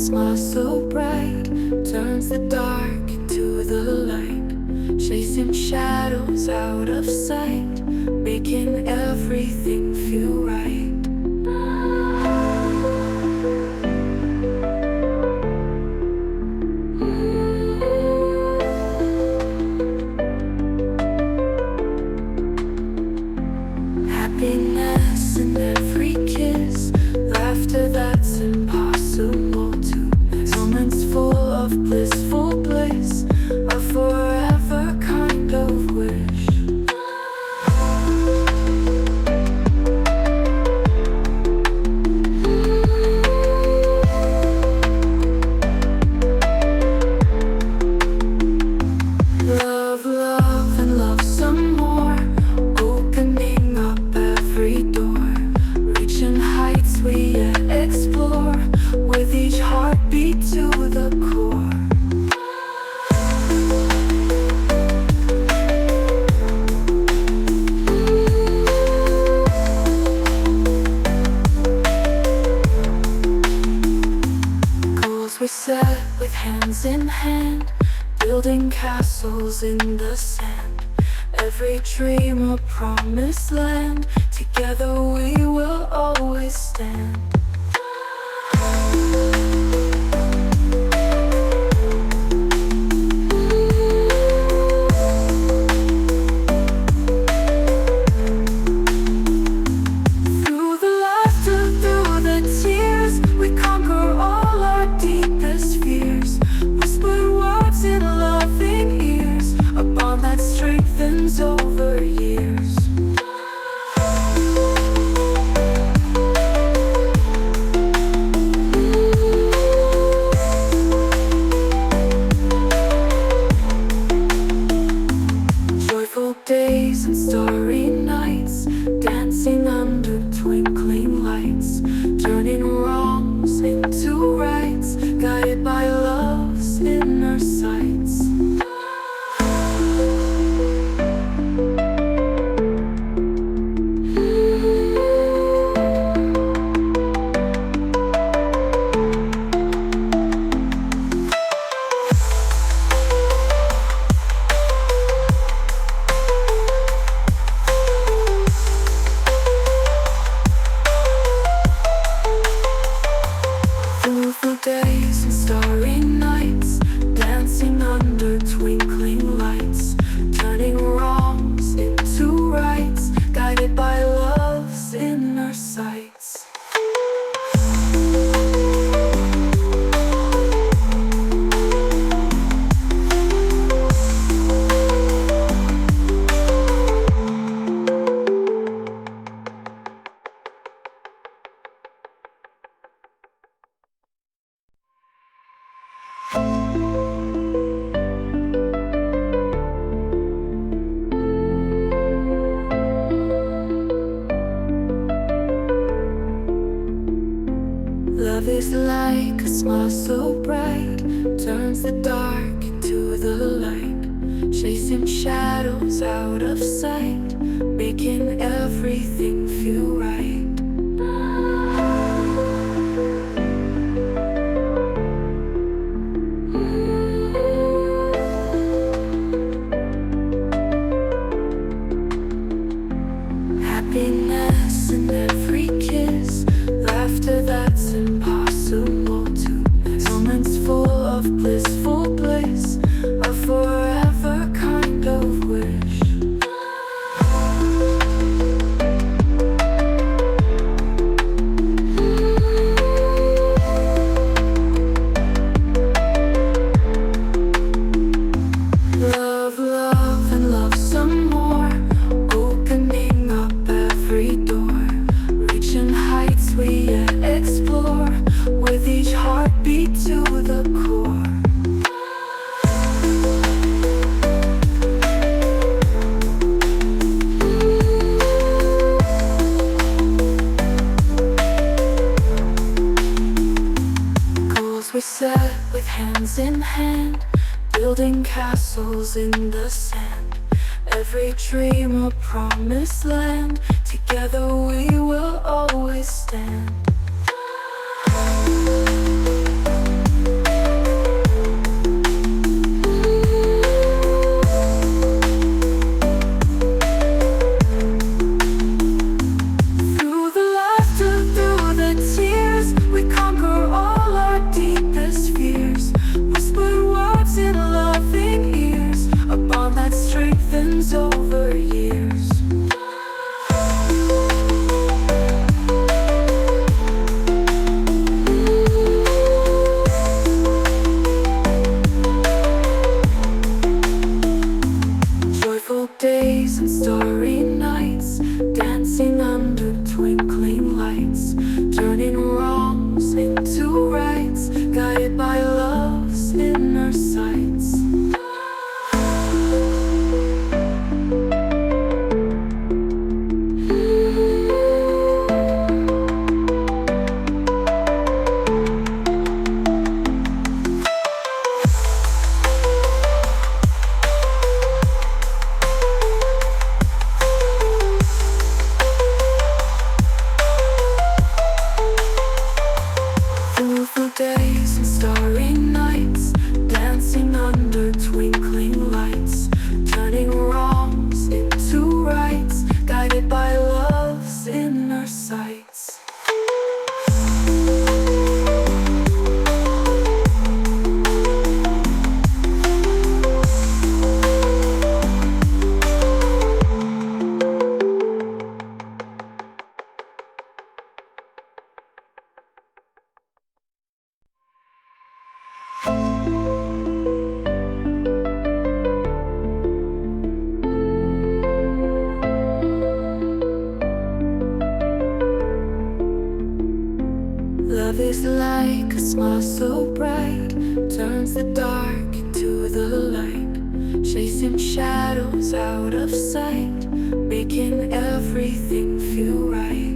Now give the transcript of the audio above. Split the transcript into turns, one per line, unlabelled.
smile so bright turns the dark into the light, chasing shadows out of sight, making everything feel right. Happiness in every kiss, laughter that's impossible to miss, moments full of blissful bliss, a forever kind of wish. Love, love, and love some more, opening up every door, reaching heights we yet explore, with each heartbeat to the core. Goals we set with hands in hand, building castles in the sand, every dream a promised land, together we will always stand. Through the laughter, through the tears, we conquer all our deepest fears, whispered words in loving ears, a bond that strengthens over years. Joyful days and starry nights, dancing under twinkling lights, turning wrongs into rights, guided by love's inner sights. Beautiful days and starry nights, dancing under twinkling lights, turning wrongs into rights, guided by love's inner sights. Love is like a smile so bright, turns the dark into the light, chasing shadows out of sight, making everything feel right. Happiness in every kiss, laughter that's impossible to miss, moments full of blissful bliss, a forever kind of wish. Love, love, and love some more, opening up every door, reaching heights we yet explore, with each heartbeat to the core. Goals we set with hands in hand, building castles in the sand, every dream a promised land, together we will always stand. strengthens over years. Joyful days and starry nights, dancing under twinkling lights, turning wrongs into rights, guided by love's inner sights. Beautiful days and starry nights, dancing under twinkling lights, turning wrongs into rights, guided by love's inner sights. Love is like a smile so bright, turns the dark into the light, chasing shadows out of sight, making everything feel right.